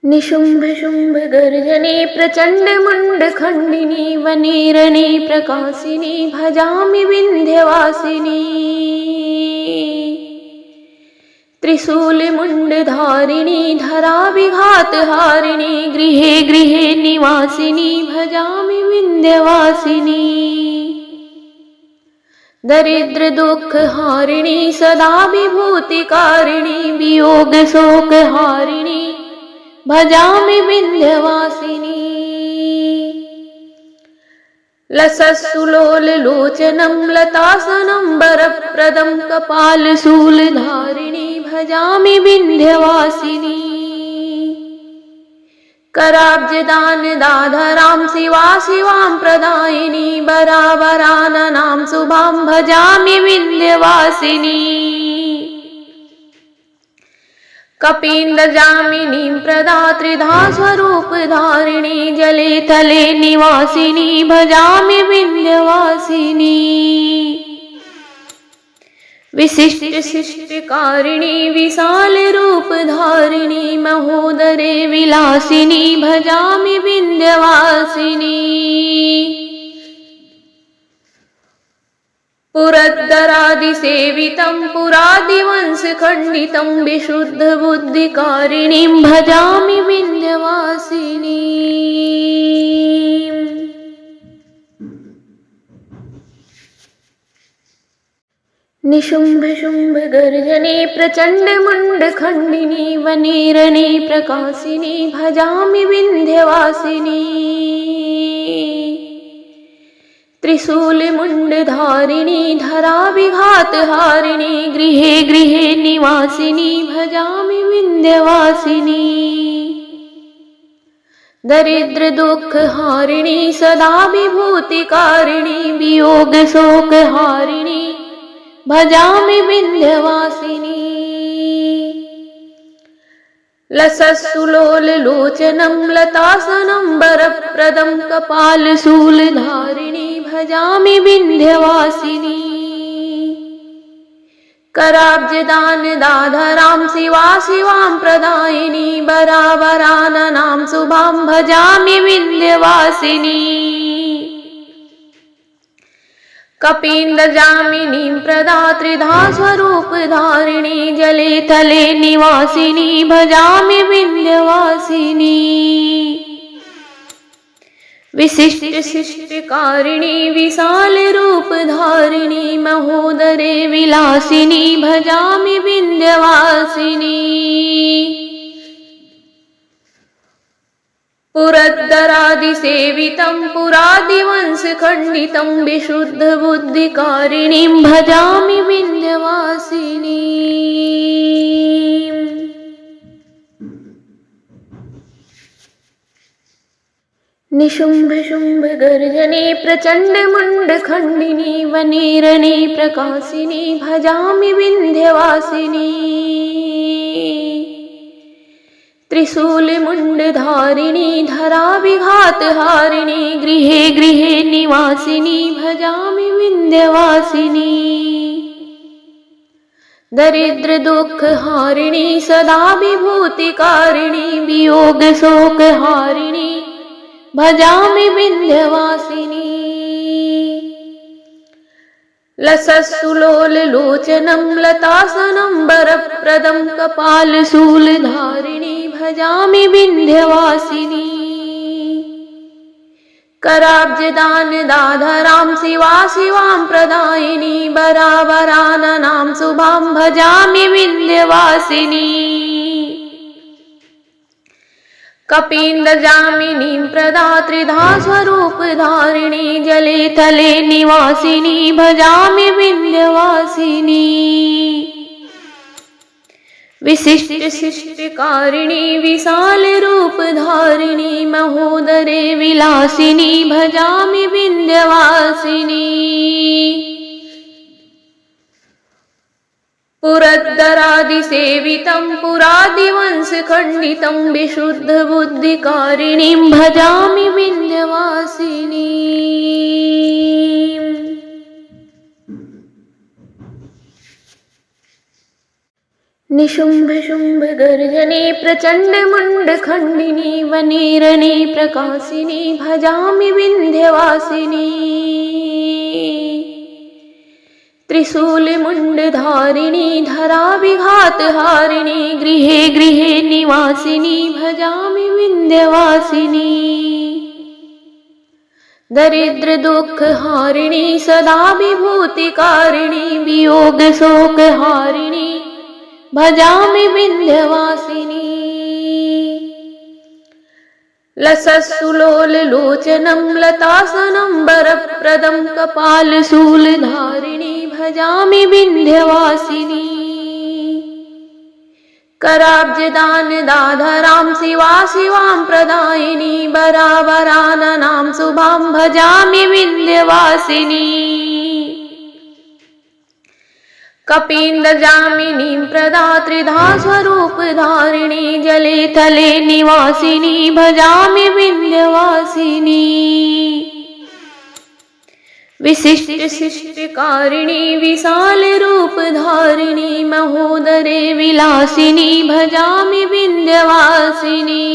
निशुम्भ शुम्भ गर्जने प्रचंड मुंड खंडिनी वने रणे प्रकाशिनी भजामि विंध्यवासिनी। त्रिशूल मुंड धारिणी धरा विघात हारिणी गृहे गृहे निवासिनी भजामि विंध्यवासिनी। दरिद्र दुख हारिणी सदा विभूतिकारिणी वियोग शोक हारिणी भजामि विंध्यवासिनी। लसत्सुलोललोचनं लतासनं वरप्रदं कपालशूलधारिणी भजामि विंध्यवासिनी। कराब्जदानदाधरां शिवा शिवां प्रदायिनी वरावराननां शुभां भजामि विंध्यवासिनी। कपीन्द्रजामिनीं प्रदात्रिधा स्वरूपधारिणी जले थले निवासिनी भजामि विंध्यवासिनी। विशिष्ट शिष्टकारिणी विशाल रूपधारिणी महोदरे विलासिनी भजामि विंध्यवासिनी। पुरद्दरादिसेवितं पुरादिवंशखण्डितं विशुद्धबुद्धिकारिणीं भजामि विंध्यवासिनी। निशुम्भ शुम्भ गर्जने प्रचंड मुंड खंडिनी वने रणे प्रकाशिनी भजामि विंध्यवासिनी। त्रिशूल मुंड धारिणी धरा विघात हारिणी गृहे गृहे निवासिनी भजामि विंध्यवासिनी। दरिद्र दुख हारिणी सदा विभूतिकारिणी वियोग शोक हारिणी भजामि विंध्यवासिनी। लसत्सुलोललोचनं लतासनं वरप्रदं कपालशूलधारिणी भजामि विंध्यवासिनी। कराब्जदानदाधरां शिवा शिवां प्रदायिनी वरावराननां शुभां भजामि विंध्यवासिनी। कपीन्द्रजामिनीं प्रदात्रिधा स्वरूपधारिणी जले थले निवासिनी भजामि विंध्यवासिनी। विशिष्ट शिष्टकारिणी विशाल रूपधारिणी महोदरे विलासिनी भजामि विंध्यवासिनी। पुरद्दरादिसेवितं पुरादिवंशखण्डितं विशुद्धबुद्धिकारिणीं भजामि विंध्यवासिनी। निशुम्भ शुम्भ गर्जने प्रचंड मुंड खंडिनी वने रणे प्रकाशिनी भजामि विंध्यवासिनी। त्रिशूल मुंड धारिणी धरा विघात हारिणी गृहे गृहे निवासिनी भजामि विंध्यवासिनी। दरिद्र दुख हारिणी सदा विभूतिकारिणी वियोग शोक हारिणी भजामि विंध्यवासिनी। लसत्सुलोललोचनं लतासनं वरप्रदं कपालशूलधारिणी भजामि विंध्यवासिनी। कराब्जदानदाधरां शिवा शिवां प्रदायिनी वरावराननां शुभां भजामि विंध्यवासिनी। कपीन्द्रजामिनीं प्रदात्रिधा स्वरूपधारिणी जले थले निवासिनी भजामि विंध्यवासिनी। विशिष्ट शिष्टकारिणी विशाल रूपधारिणी महोदरे विलासिनी भजामि विंध्यवासिनी। पुरद्दरादिसेवितं पुरादिवंशखण्डितं विशुद्धबुद्धिकारिणीं भजामि विंध्यवासिनी। निशुम्भ शुम्भ गर्जने प्रचण्ड मुण्ड खण्डिनी वने रणे प्रकाशिनी भजामि विन्ध्यवासिनी त्रिशूलमुण्डधारिणी धराविघातहारिणी गृहे गृहे निवासिनी भजामि विन्ध्यवासिनी दरिद्र दुःखहारिणी सदा विभूतिकारिणी वियोग शोकहारिणी भजामि विन्ध्यवासिनी लसत्सुलोललोचनं लतासनं वरप्रदं कपालशूलधारिणी भजामि विन्ध्यवासिनी कराब्जदानदाधरां शिवां प्रदायिनी वरावराननां शुभां भजामि विन्ध्यवासिनी कपीन्द्रजामिनीं प्रदा त्रिधा स्वरूपधारिणी जले तले निवासिनी भजामि विन्ध्यवासिनी विशिष्टशिष्टकारिणी विशालरूपधारिणी महोदरे विलासिनी भजामि विन्ध्यवासिनी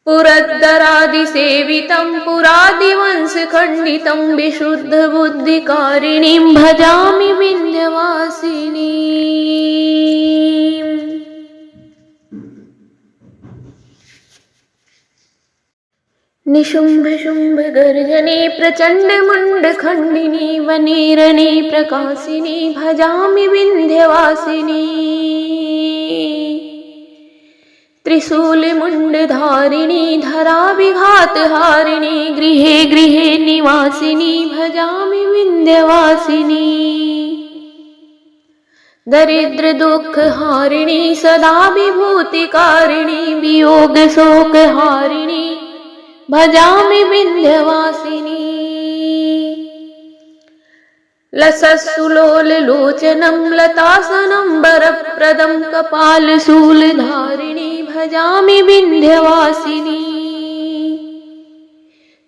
पुरन्दरादिसेवितं पुरादिवंशखण्डितं विशुद्धबुद्धिकारिणीं भजामि विन्ध्यवासिनी निशुम्भ शुम्भ गर्जने प्रचण्ड मुण्ड खण्डिनी वने रणे प्रकाशिनी भजामि विन्ध्यवासिनी त्रिशूलमुण्डधारिणी धराविघातहारिणी गृहे गृहे निवासिनी भजामि विन्ध्यवासिनी दरिद्र दुःखहारिणी सदा विभूतिकारिणी वियोग शोकहारिणी भजामि विन्ध्यवासिनी लसत्सुलोललोचनं लतासनं वरप्रदं कपालशूलधारिणी भजामि विन्ध्यवासिनी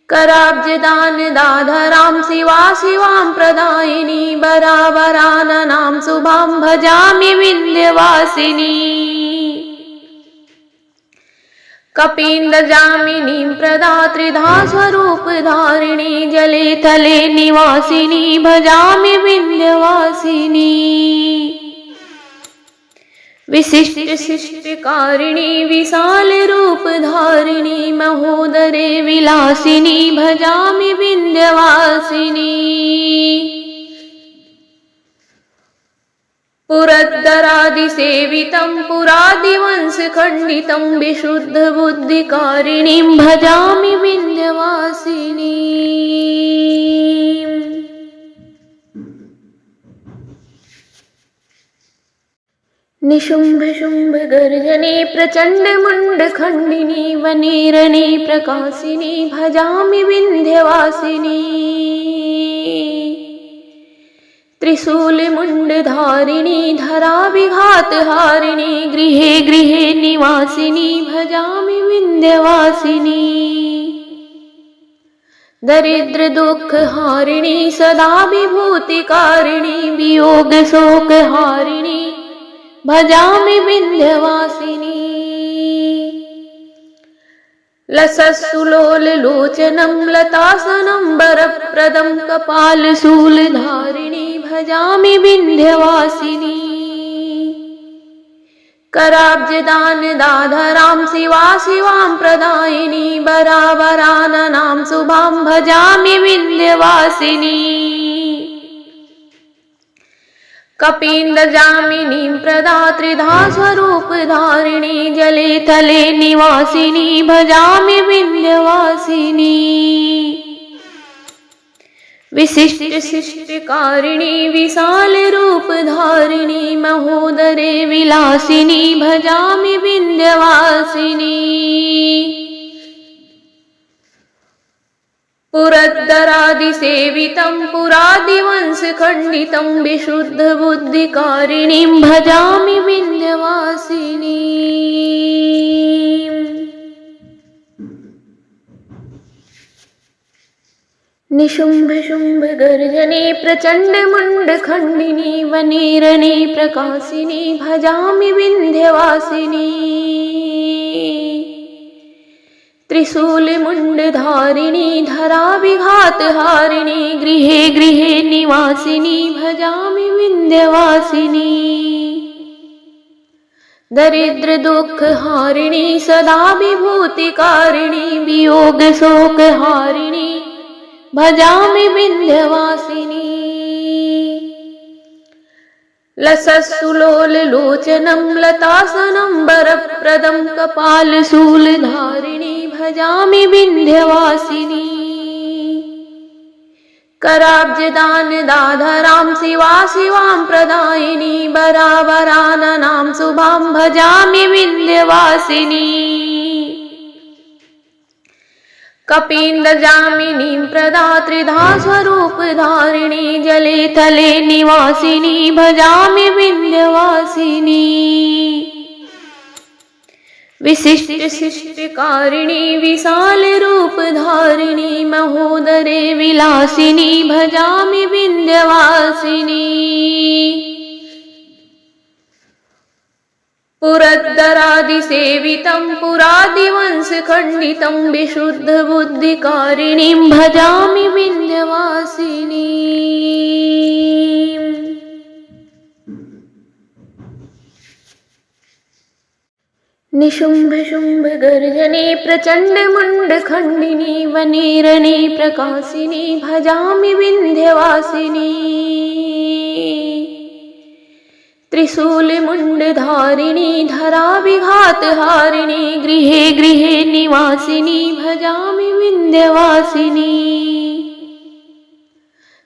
कराब्जदानदाधरां शिवां प्रदायिनी वरावराननां शुभां भजामि विन्ध्यवासिनी कपीन्द्रजामिनीं प्रदा त्रिधा स्वरूपधारिणी जले तले निवासिनी भजामि विन्ध्यवासिनी विशिष्टशिष्टकारिणी विशालरूपधारिणी महोदरे विलासिनी भजामि विन्ध्यवासिनी पुरन्दरादिसेवितं पुरादिवंशखण्डितं विशुद्धबुद्धिकारिणीं भजामि विन्ध्यवासिनी निशुम्भ शुम्भ गर्जने प्रचण्ड मुण्ड खण्डिनी वने रणे प्रकाशिनी भजामि विन्ध्यवासिनी त्रिशूलमुण्डधारिणी धराविघातहारिणी गृहे गृहे निवासिनी भजामि विन्ध्यवासिनी दरिद्र दुःखहारिणी सदा विभूतिकारिणी वियोग शोकहारिणी भजामि विन्ध्यवासिनी लसत्सुलोललोचनं लतासनं वरप्रदं कपालशूलधारिणी भजामि विन्ध्यवासिनी कराब्जदानदाधरां शिवां प्रदायिनी वरावराननां शुभां भजामि विन्ध्यवासिनी कपीन्द्रजामिनीं प्रदा त्रिधा स्वरूपधारिणी जले तले निवासिनी भजामि विन्ध्यवासिनी विशिष्टशिष्टकारिणी विशालरूपधारिणी महोदरे विलासिनी भजामि विन्ध्यवासिनी पुरन्दरादिसेवितं पुरादिवंशखण्डितं विशुद्धबुद्धिकारिणीं भजामि विन्ध्यवासिनी निशुम्भ शुम्भ गर्जने प्रचण्ड मुण्ड खण्डिनी वने रणे प्रकाशिनी भजामि विन्ध्यवासिनी त्रिशूलमुण्डधारिणी धराविघातहारिणी गृहे गृहे निवासिनी भजामि विन्ध्यवासिनी दरिद्र दुःखहारिणी सदा विभूतिकारिणी वियोग शोकहारिणी भजामि विन्ध्यवासिनी लसत्सुलोललोचनं लतासनं वरप्रदं कपालशूलधारिणी भजामि विन्ध्यवासिनी कराब्जदानदाधरां शिवां प्रदायिनी वरावराननां शुभां भजामि विन्ध्यवासिनी कपीन्द्रजामिनीं प्रदात्रिधा स्वरूपधारिणी जले थले निवासिनी भजामि विन्ध्यवासिनी विशिष्टशिष्टकारिणी विशालरूपधारिणी महोदरे विलासिनी भजामि विन्ध्यवासिनी पुरन्दरादिसेवितं पुरादिवंशखण्डितं विशुद्धबुद्धिकारिणीं भजामि विन्ध्यवासिनी निशुम्भ शुम्भ गर्जने प्रचण्ड मुण्ड खण्डिनी वने रणे प्रकाशिनी भजामि विन्ध्यवासिनी त्रिशूलमुण्डधारिणी धराविघातहारिणी गृहे गृहे निवासिनी भजामि विन्ध्यवासिनी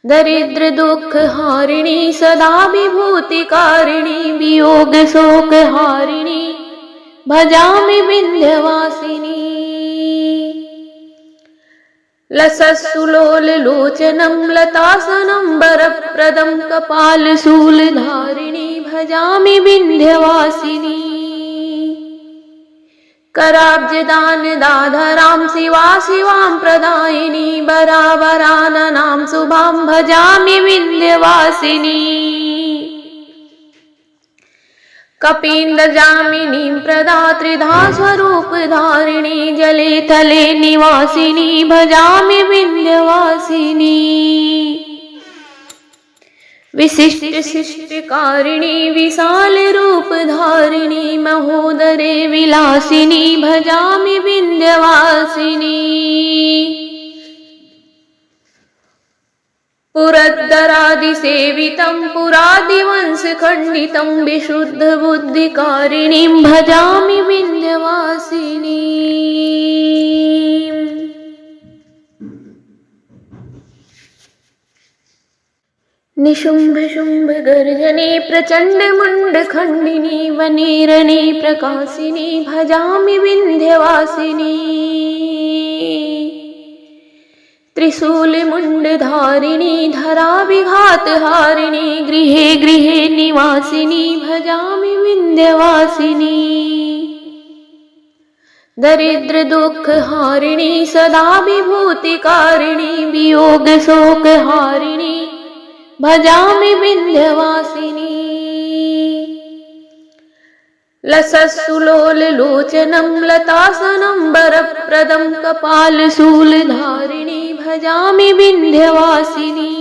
दरिद्र दुःखहारिणी सदा विभूतिकारिणी वियोग शोकहारिणी भजामि विन्ध्यवासिनी लसत्सुलोललोचनं लतासनं वरप्रदं कपालशूलधारिणी भजामि विन्ध्यवासिनी कराब्जदानदाधरां शिवां प्रदायिनी वरावराननां शुभां भजामि विन्ध्यवासिनी कपीन्द्रजामिनीं प्रदात्रिधा स्वरूपधारिणी जले थले निवासिनी भजामि विन्ध्यवासिनी विशिष्टशिष्टकारिणी विशालरूपधारिणी महोदरे विलासिनी भजामि विन्ध्यवासिनी पुरन्दरादिसेवितं पुरादिवंशखण्डितं विशुद्धबुद्धिकारिणीं भजामि विन्ध्यवासिनी निशुम्भ शुम्भ गर्जने प्रचण्ड मुण्ड खण्डिनी वने रणे प्रकाशिनी भजामि विन्ध्यवासिनी त्रिशूलमुण्डधारिणी धराविघातहारिणी गृहे गृहे निवासिनी भजामि विन्ध्यवासिनी दरिद्र दुःखहारिणी सदा विभूतिकारिणी वियोग शोकहारिणी भजामि विन्ध्यवासिनी लसत्सुलोललोचनं लतासनं वरप्रदं कपालशूलधारिणी भजामि विन्ध्यवासिनी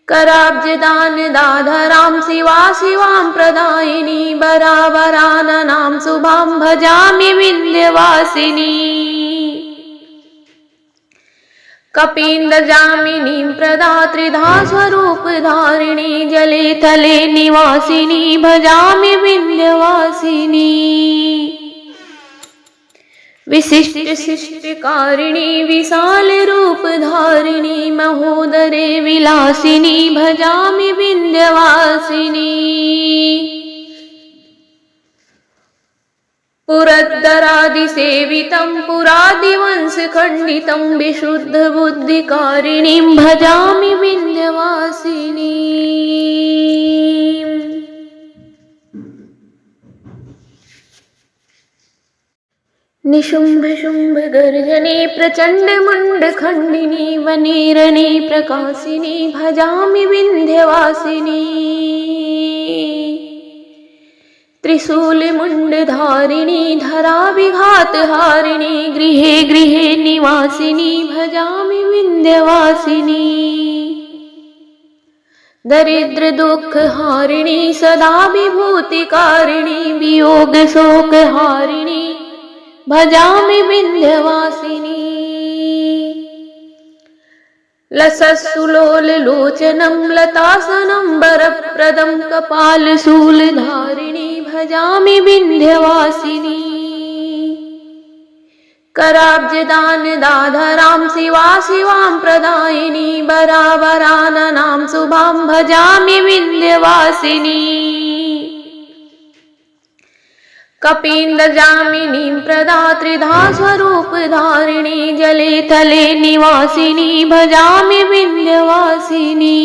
कराब्जदानदाधरां शिवां प्रदायिनी वरावराननां शुभां भजामि विन्ध्यवासिनी कपीन्द्रजामिनीं प्रदात्रिधा स्वरूपधारिणी जले थले निवासिनी भजामि विन्ध्यवासिनी विशिष्टशिष्टकारिणी विशालरूपधारिणी महोदरे विलासिनी भजामि विन्ध्यवासिनी पुरन्दरादिसेवितं पुरादिवंशखण्डितं विशुद्धबुद्धिकारिणीं भजामि विन्ध्यवासिनी निशुम्भ शुम्भ गर्जने प्रचण्ड मुण्ड खण्डिनी वनेरणे प्रकाशिनी भजामि विन्ध्यवासिनी त्रिशूलमुण्डधारिणी धराविघातहारिणी गृहे गृहे निवासिनी भजामि विन्ध्यवासिनी दरिद्र दुःखहारिणी सदा विभूतिकारिणी वियोग शोकहारिणी भजामि विन्ध्यवासिनी लसत्सुलोललोचनं लतासनं वरप्रदं कपालशूलधारिणी भजामि विन्ध्यवासिनी कराब्जदानदाधरां शिवां प्रदायिनी वरावराननां शुभां भजामि विन्ध्यवासिनी कपीन्द्रजामिनीं प्रदात्रिधा स्वरूपधारिणी जले तले निवासिनी भजामि विन्ध्यवासिनी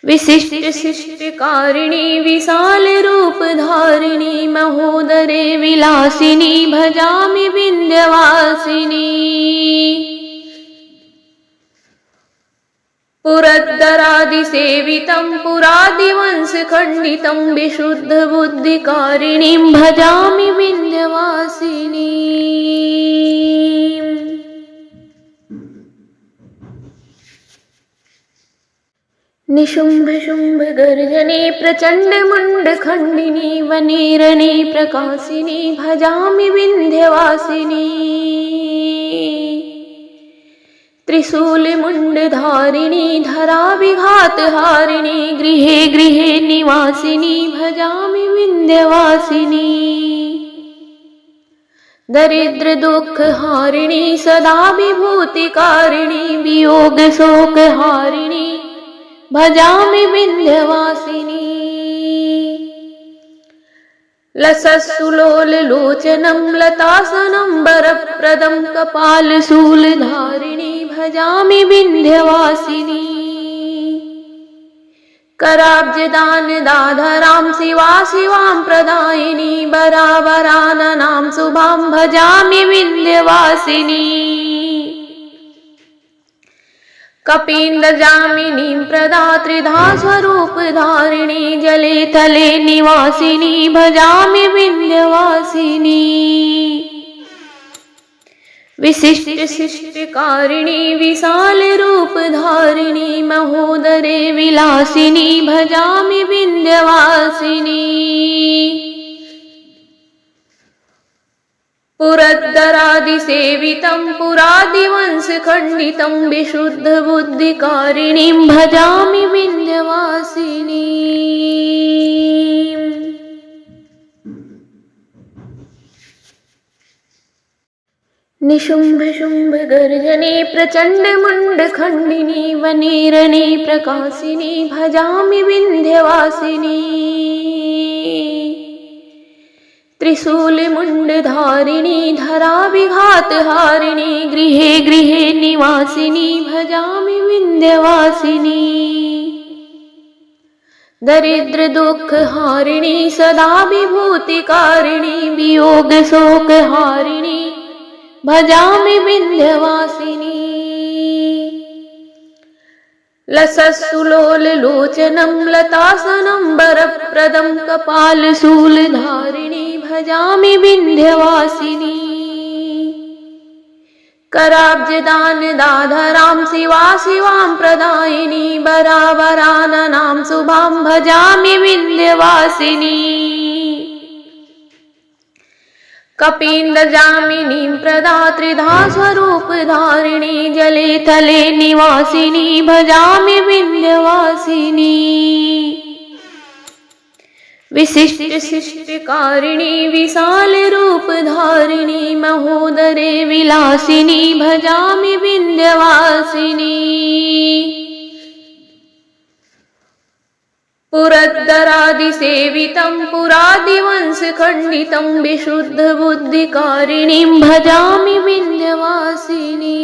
विशिष्ट शिष्टकारिणी विशाल रूपधारिणी महोदरे विलासिनी भजामि विन्ध्यवासिनी पुरद्दरादिसेवितं पुरादिवंशखण्डितं विशुद्धबुद्धिकारिणीं भजामि विन्ध्यवासिनी निशुम्भ शुम्भ गर्जने प्रचण्ड मुण्ड खण्डिनी वनेरणे प्रकाशिनी भजामि विन्ध्यवासिनी त्रिशूलमुण्डधारिणी धराविघातहारिणी गृहे गृहे निवासिनी भजामि विन्ध्यवासिनी दरिद्र दुःखहारिणी सदा विभूतिकारिणी वियोग शोकहारिणी भजामि विन्ध्यवासिनी लसत्सुलोललोचनं लतासनं वरप्रदं कपालशूलधारिणी भजामि विन्ध्यवासिनी कराब्जदानदाधरां शिवां प्रदायिनी वरावराननां शुभां भजामि विन्ध्यवासिनी कपीन्द्रजामिनीं प्रदात्रिधा स्वरूपधारिणी जले तले निवासिनी भजामि विन्ध्यवासिनी विशिष्ट शिष्टकारिणी विशाल रूपधारिणी महोदरे विलासिनी भजामि विन्ध्यवासिनी पुरद्दरादिसेवितं पुरादिवंशखण्डितं विशुद्धबुद्धिकारिणीं भजामि विन्ध्यवासिनी निशुम्भ शुम्भ गर्जने प्रचण्ड मुण्ड खण्डिनी वनेरणे प्रकाशिनी भजामि विन्ध्यवासिनी त्रिशूलमुण्डधारिणी धराविघातहारिणी गृहे गृहे निवासिनी भजामि विन्ध्यवासिनी दरिद्र दुःखहारिणी सदा विभूतिकारिणी वियोग शोकहारिणी भजामि विन्ध्यवासिनी लसत्सुलोललोचनं लतासनं वरप्रदं कपालशूलधारिणी भजामि विन्ध्यवासिनी कराब्जदानदाधरां शिवां प्रदायिनी वरावराननां शुभां भजामि विन्ध्यवासिनी कपीन्द्रजामिनीं प्रदात्रिधा स्वरूपधारिणी जले तले निवासिनी भजामि विन्ध्यवासिनी विशिष्ट शिष्टकारिणी विशाल रूपधारिणी महोदरे विलासिनी भजामि विन्ध्यवासिनी पुरद्दरादिसेवितं पुरादिवंशखण्डितं विशुद्धबुद्धिकारिणीं भजामि विन्ध्यवासिनी